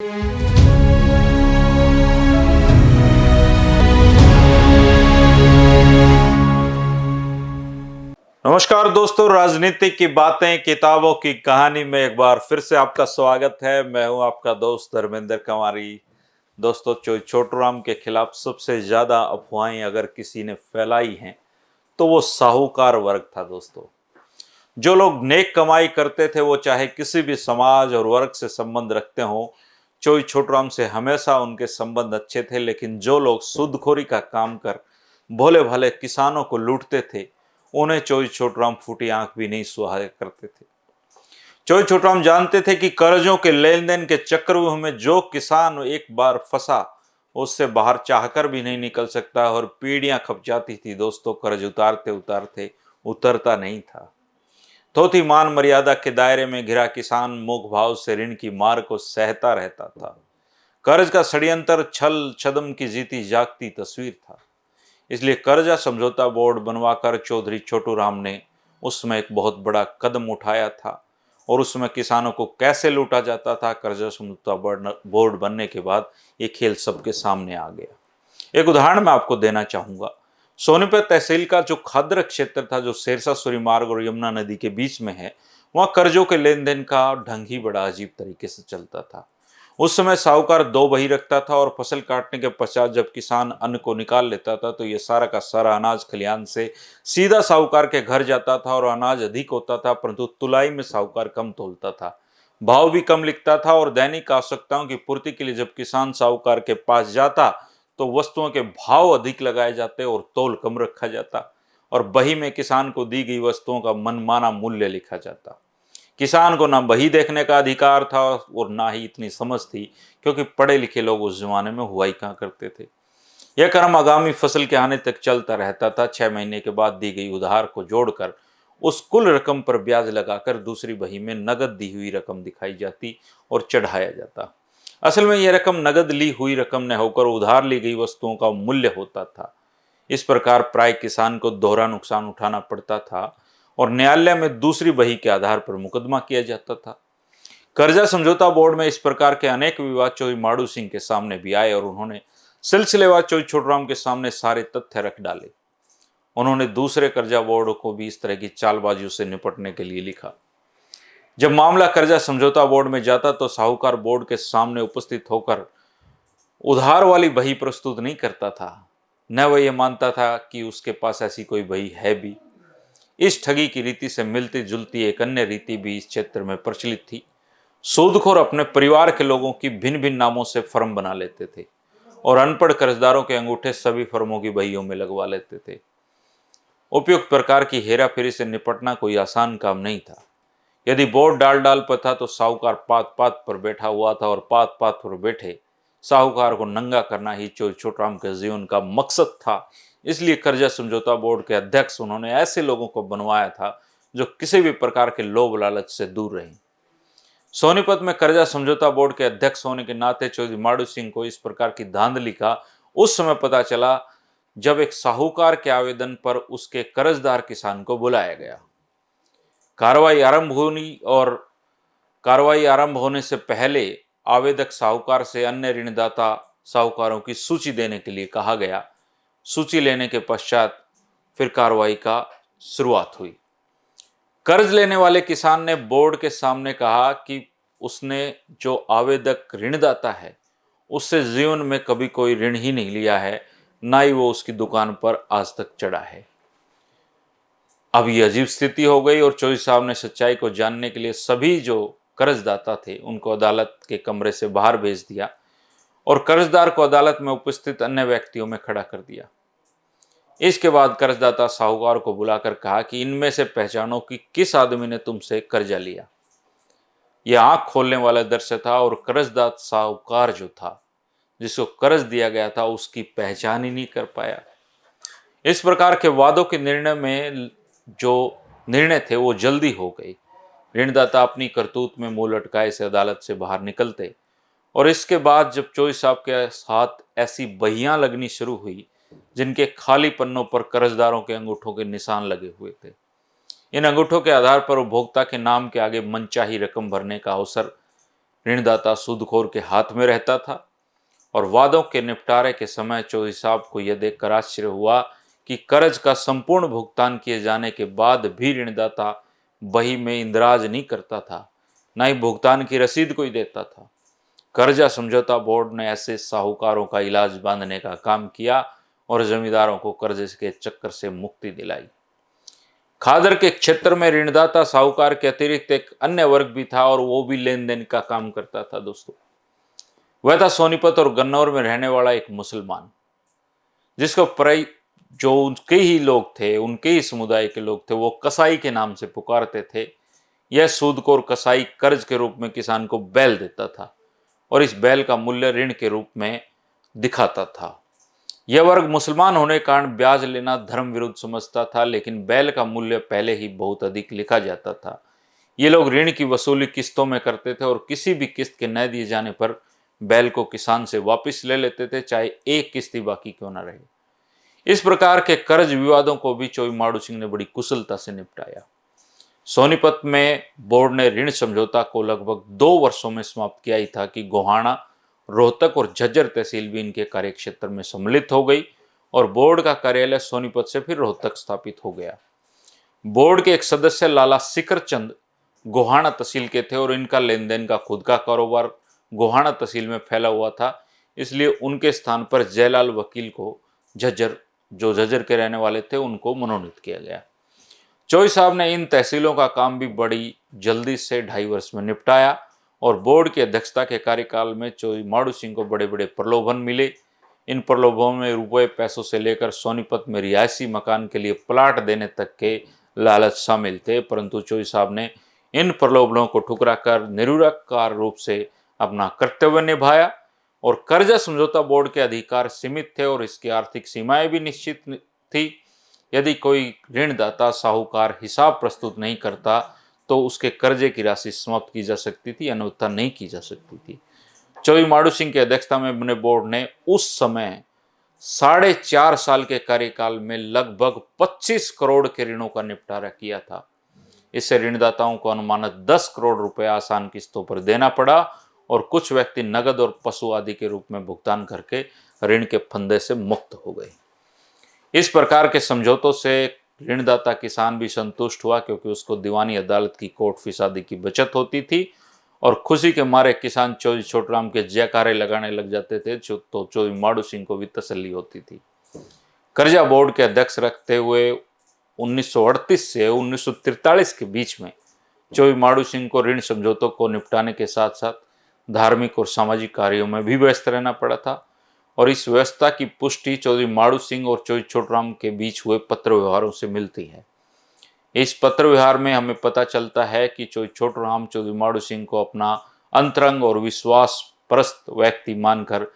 नमस्कार दोस्तों, राजनीति की बातें किताबों की कहानी में एक बार फिर से आपका स्वागत है। मैं हूं आपका दोस्त धर्मेंद्र कंवारी। दोस्तों, छोटू राम के खिलाफ सबसे ज्यादा अफवाहें अगर किसी ने फैलाई हैं तो वो साहूकार वर्ग था। दोस्तों, जो लोग नेक कमाई करते थे वो चाहे किसी भी समाज और वर्ग से संबंध रखते हो, चोई छोटू राम से हमेशा उनके संबंध अच्छे थे। लेकिन जो लोग सूदखोरी का काम कर भोले भाले किसानों को लूटते थे, उन्हें चोई छोटू राम फूटी आंख भी नहीं सुहाया करते थे। चोई छोटू राम जानते थे कि कर्जों के लेन देन के चक्रव्यूह में जो किसान एक बार फंसा, उससे बाहर चाहकर भी नहीं निकल सकता, और पीढ़ियां खप जाती थी। दोस्तों, कर्ज उतारते उतारते उतरता नहीं था। थोथी मान मर्यादा के दायरे में घिरा किसान मूक भाव से ऋण की मार को सहता रहता था। कर्ज का षड्यंत्र छल छदम की जीती जागती तस्वीर था। इसलिए कर्जा समझौता बोर्ड बनवाकर चौधरी छोटू राम ने उसमें एक बहुत बड़ा कदम उठाया था। और उसमें किसानों को कैसे लूटा जाता था, कर्जा समझौता बोर्ड बनने के बाद ये खेल सबके सामने आ गया। एक उदाहरण मैं आपको देना चाहूंगा। सोनीपत तहसील का जो खादर क्षेत्र था, जो सिरसा सूरी मार्ग और यमुना नदी के बीच में है, वहां कर्जों के लेन देन का ढंग ही बड़ा अजीब तरीके से चलता था। उस समय साहूकार दो बही रखता था, और फसल काटने के पश्चात जब किसान अन्न को निकाल लेता था तो ये सारा का सारा अनाज खलिहान से सीधा साहूकार के घर जाता था। और अनाज अधिक होता था, परंतु तुलाई में साहूकार कम तोलता था, भाव भी कम लिखता था। और दैनिक आवश्यकताओं की पूर्ति के लिए जब किसान साहूकार के पास जाता तो वस्तुओं के भाव अधिक लगाए जाते और तोल कम रखा जाता, और बही में किसान को दी गई वस्तुओं का मनमाना मूल्य लिखा जाता। किसान को ना बही देखने का अधिकार था और ना ही इतनी समझ थी, क्योंकि पढ़े लिखे लोग उस जमाने में हुआ ही कहाँ करते थे। यह क्रम आगामी फसल के आने तक चलता रहता था। 6 महीने के बाद दी गई उधार को जोड़कर उस कुल रकम पर ब्याज लगाकर दूसरी बही में नगद दी हुई रकम दिखाई जाती और चढ़ाया जाता। असल में यह रकम नगद ली हुई रकम न होकर उधार ली गई वस्तुओं का मूल्य होता था। इस प्रकार प्राय किसान को दोहरा नुकसान उठाना पड़ता था, और न्यायालय में दूसरी बही के आधार पर मुकदमा किया जाता था। कर्जा समझौता बोर्ड में इस प्रकार के अनेक विवाद चोई माड़ू सिंह के सामने भी आए, और उन्होंने सिलसिलेवार चोई छोटू राम के सामने सारे तथ्य रख डाले। उन्होंने दूसरे कर्जा बोर्ड को भी इस तरह की चालबाजियों से निपटने के लिए लिखा। जब मामला कर्जा समझौता बोर्ड में जाता तो साहूकार बोर्ड के सामने उपस्थित होकर उधार वाली बही प्रस्तुत नहीं करता था, न वह यह मानता था कि उसके पास ऐसी कोई बही है भी। इस ठगी की रीति से मिलती जुलती एक अन्य रीति भी इस क्षेत्र में प्रचलित थी। सूदखोर अपने परिवार के लोगों की भिन्न भिन्न नामों से फर्म बना लेते थे, और अनपढ़ कर्जदारों के अंगूठे सभी फर्मों की बहियों में लगवा लेते थे। उपयुक्त प्रकार की हेराफेरी से निपटना कोई आसान काम नहीं था। यदि बोर्ड डाल डाल पर था तो साहूकार पात पात पर बैठा हुआ था, और पात पात पर बैठे साहूकार को नंगा करना ही चोई छोटू राम के जीवन का मकसद था। इसलिए कर्जा समझौता बोर्ड के अध्यक्ष उन्होंने ऐसे लोगों को बनवाया था जो किसी भी प्रकार के लोभ लालच से दूर रहे। सोनीपत में कर्जा समझौता बोर्ड के अध्यक्ष होने के नाते चौधरी माड़ू सिंह को इस प्रकार की धांधली का उस समय पता चला जब एक साहूकार के आवेदन पर उसके कर्जदार किसान को बुलाया गया। कार्रवाई आरंभ होने से पहले आवेदक साहूकार से अन्य ऋणदाता साहूकारों की सूची देने के लिए कहा गया। सूची लेने के पश्चात फिर कार्रवाई का शुरुआत हुई। कर्ज लेने वाले किसान ने बोर्ड के सामने कहा कि उसने जो आवेदक ऋणदाता है उससे जीवन में कभी कोई ऋण ही नहीं लिया है, ना ही वो उसकी दुकान पर आज तक चढ़ा है। अब ये अजीब स्थिति हो गई, और चौधरी साहब ने सच्चाई को जानने के लिए सभी जो कर्जदाता थे उनको अदालत के कमरे से बाहर भेज दिया, और कर्जदार को अदालत में उपस्थित अन्य व्यक्तियों में खड़ा कर दिया। इसके बाद कर्जदाता साहूकार को बुलाकर कहा कि इनमें से पहचानो कि किस आदमी ने तुमसे कर्जा लिया। यह आंख खोलने वाला दृश्य था, और कर्जदाता साहूकार जो था, जिसको कर्ज दिया गया था, उसकी पहचान ही नहीं कर पाया। इस प्रकार के वादों के निर्णय में जो निर्णय थे वो जल्दी हो गए। ऋणदाता अपनी करतूत में मुंह लटकाए से अदालत से बाहर निकलते, और इसके बाद जब चौधरी साहब के साथ ऐसी बहियां लगनी शुरू हुई जिनके खाली पन्नों पर कर्जदारों के अंगूठों के निशान लगे हुए थे। इन अंगूठों के आधार पर उपभोक्ता के नाम के आगे मनचाही रकम भरने का अवसर ऋणदाता सूदखोर के हाथ में रहता था और वादों के निपटारे के समय चौधरी साहब को यह देखकर आश्चर्य हुआ कि कर्ज का संपूर्ण भुगतान किए जाने के बाद भी ऋणदाता बही में इंदराज नहीं करता था, न ही भुगतान की रसीद कोई देता था। कर्जा समझौता बोर्ड ने ऐसे साहूकारों का इलाज बांधने का काम किया और जमींदारों को कर्जे के चक्कर से मुक्ति दिलाई। खादर के क्षेत्र में ऋणदाता साहूकार के अतिरिक्त एक अन्य वर्ग भी था और वो भी लेन देन का काम करता था दोस्तों। वह था सोनीपत और गन्नौर में रहने वाला एक मुसलमान, जिसको जो उनके ही लोग थे, उनके ही समुदाय के लोग थे, वो कसाई के नाम से पुकारते थे। यह सूदखोर कसाई कर्ज के रूप में किसान को बैल देता था और इस बैल का मूल्य ऋण के रूप में दिखाता था। यह वर्ग मुसलमान होने के कारण ब्याज लेना धर्म विरुद्ध समझता था, लेकिन बैल का मूल्य पहले ही बहुत अधिक लिखा जाता था। ये लोग ऋण की वसूली किस्तों में करते थे और किसी भी किस्त के न दिए जाने पर बैल को किसान से वापस ले लेते थे, चाहे एक किस्त ही बाकी क्यों न रहे। इस प्रकार के कर्ज विवादों को भी चोई माड़ू सिंह ने बड़ी कुशलता से निपटाया। सोनीपत में बोर्ड ने ऋण समझौता को लगभग 2 वर्षों में समाप्त किया ही था कि गोहाना, रोहतक और झज्जर तहसील भी इनके कार्यक्षेत्र में सम्मिलित हो गई और बोर्ड का कार्यालय सोनीपत से फिर रोहतक स्थापित हो गया। बोर्ड के एक सदस्य लाला सिकर चंद गोहाना तहसील के थे और इनका लेन देन का खुद का कारोबार गोहाना तहसील में फैला हुआ था, इसलिए उनके स्थान पर जयलाल वकील को झज्जर के रहने वाले थे, उनको मनोनीत किया गया। चोई साहब ने इन तहसीलों का काम भी बड़ी जल्दी से 2.5 वर्ष में निपटाया और बोर्ड की अध्यक्षता के कार्यकाल में चोई माड़ू सिंह को बड़े बड़े प्रलोभन मिले। इन प्रलोभनों में रुपए पैसों से लेकर सोनीपत में रिहायशी मकान के लिए प्लाट देने तक के लालच शामिल थे, परंतु चोई साहब ने इन प्रलोभनों को ठुकराकर निरुकार रूप से अपना कर्तव्य निभाया और कर्जा समझौता बोर्ड के अधिकार सीमित थे और इसकी आर्थिक सीमाएं भी निश्चित थी। यदि कोई ऋणदाता साहूकार हिसाब प्रस्तुत नहीं करता तो उसके कर्जे की राशि समाप्त की जा सकती थी, अन्यथा नहीं की जा सकती थी। चोई माड़ू सिंह की अध्यक्षता में बने बोर्ड ने उस समय 4.5 साल के कार्यकाल में लगभग 25 करोड़ के ऋणों का निपटारा किया था। इससे ऋणदाताओं को अनुमानित 10 करोड़ रुपए आसान किस्तों पर देना पड़ा और कुछ व्यक्ति नगद और पशु आदि के रूप में भुगतान करके ऋण के फंदे से मुक्त हो गए। इस प्रकार के समझौतों से ऋणदाता किसान भी संतुष्ट हुआ, क्योंकि उसको दीवानी अदालत की कोर्ट फीस आदि की बचत होती थी और खुशी के मारे किसान चौधरी छोटूराम के जयकारे लगाने लग जाते थे, तो चौधरी माड़ू सिंह को भी तसल्ली होती थी। कर्जा बोर्ड के अध्यक्ष रखते हुए 1938 से 1943 के बीच में चौधरी माड़ू सिंह को ऋण समझौतों को निपटाने के साथ साथ धार्मिक और सामाजिक कार्यों में भी व्यस्त रहना पड़ा था और इस व्यवस्था की पुष्टि चौधरी माड़ू सिंह और चौधरी छोटूराम के बीच हुए पत्र व्यवहारों से मिलती है। इस पत्र व्यवहार में हमें पता चलता है कि चौधरी छोटूराम चौधरी माड़ू सिंह को अपना अंतरंग और विश्वास परस्त व्यक्ति मानकर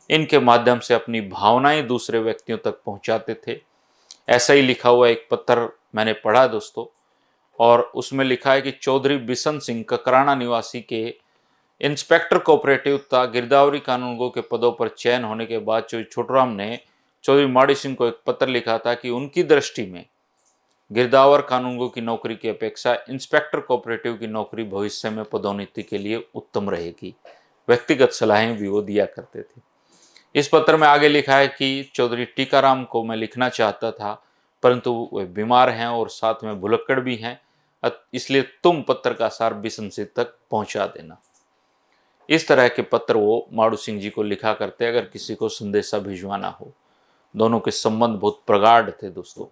इनके माध्यम से अपनी भावनाएं दूसरे व्यक्तियों तक पहुंचाते थे। ऐसा ही लिखा हुआ एक पत्र मैंने पढ़ा दोस्तों, और उसमें लिखा है कि चौधरी बिशन सिंह ककराना निवासी के इंस्पेक्टर कोऑपरेटिव तथा गिरदावरी कानूनगो के पदों पर चयन होने के बाद चौधरी छोटूराम ने चौधरी माड़ी सिंह को एक पत्र लिखा था कि उनकी दृष्टि में गिरदावर कानूनगो की नौकरी की अपेक्षा इंस्पेक्टर कोऑपरेटिव की नौकरी भविष्य में पदोन्नति के लिए उत्तम रहेगी। व्यक्तिगत सलाहें भी वो दिया करते थे। इस पत्र में आगे लिखा है कि चौधरी टीकाराम को मैं लिखना चाहता था, परंतु वे बीमार हैं और साथ में भुलक्कड़ भी हैं, इसलिए तुम पत्र का सार बिशन सिंह तक पहुंचा देना। इस तरह के पत्र वो माड़ू सिंह जी को लिखा करते अगर किसी को संदेशा भिजवाना हो। दोनों के संबंध बहुत प्रगाढ़ थे दोस्तों।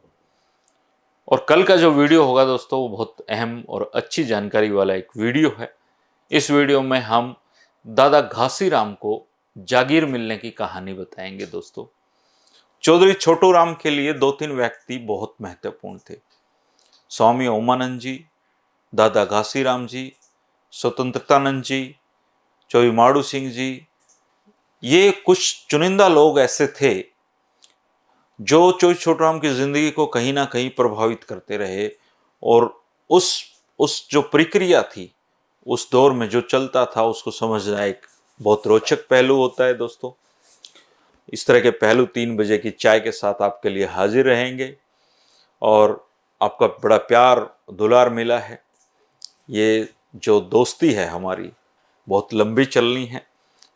और कल का जो वीडियो होगा दोस्तों, वो बहुत अहम और अच्छी जानकारी वाला एक वीडियो है। इस वीडियो में हम दादा घासीराम को जागीर मिलने की कहानी बताएंगे दोस्तों। चौधरी छोटूराम के लिए 2-3 व्यक्ति बहुत महत्वपूर्ण थे। स्वामी ओमानंद जी, दादा घासीराम जी, स्वतंत्रतानंद जी, चौधरी माड़ू सिंह जी, ये कुछ चुनिंदा लोग ऐसे थे जो चौधरी छोटूराम की जिंदगी को कहीं ना कहीं प्रभावित करते रहे और उस जो प्रक्रिया थी, उस दौर में जो चलता था, उसको समझना एक बहुत रोचक पहलू होता है दोस्तों। इस तरह के पहलू 3 बजे की चाय के साथ आपके लिए हाजिर रहेंगे और आपका बड़ा प्यार दुलार मिला है। ये जो दोस्ती है हमारी, बहुत लंबी चलनी है,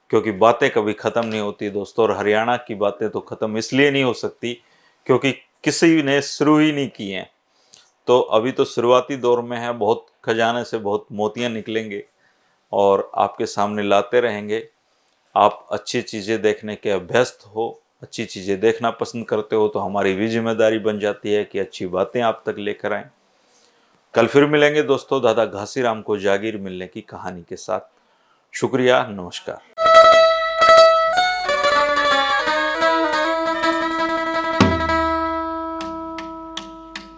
क्योंकि बातें कभी ख़त्म नहीं होती दोस्तों। और हरियाणा की बातें तो ख़त्म इसलिए नहीं हो सकती क्योंकि किसी ने शुरू ही नहीं की हैं। तो अभी तो शुरुआती दौर में है, बहुत खजाने से बहुत मोतियां निकलेंगे और आपके सामने लाते रहेंगे। आप अच्छी चीज़ें देखने के अभ्यस्त हो, अच्छी चीज़ें देखना पसंद करते हो, तो हमारी भी जिम्मेदारी बन जाती है कि अच्छी बातें आप तक लेकर आएं। कल फिर मिलेंगे दोस्तों दादा घासीराम को जागीर मिलने की कहानी के साथ। शुक्रिया, नमस्कार।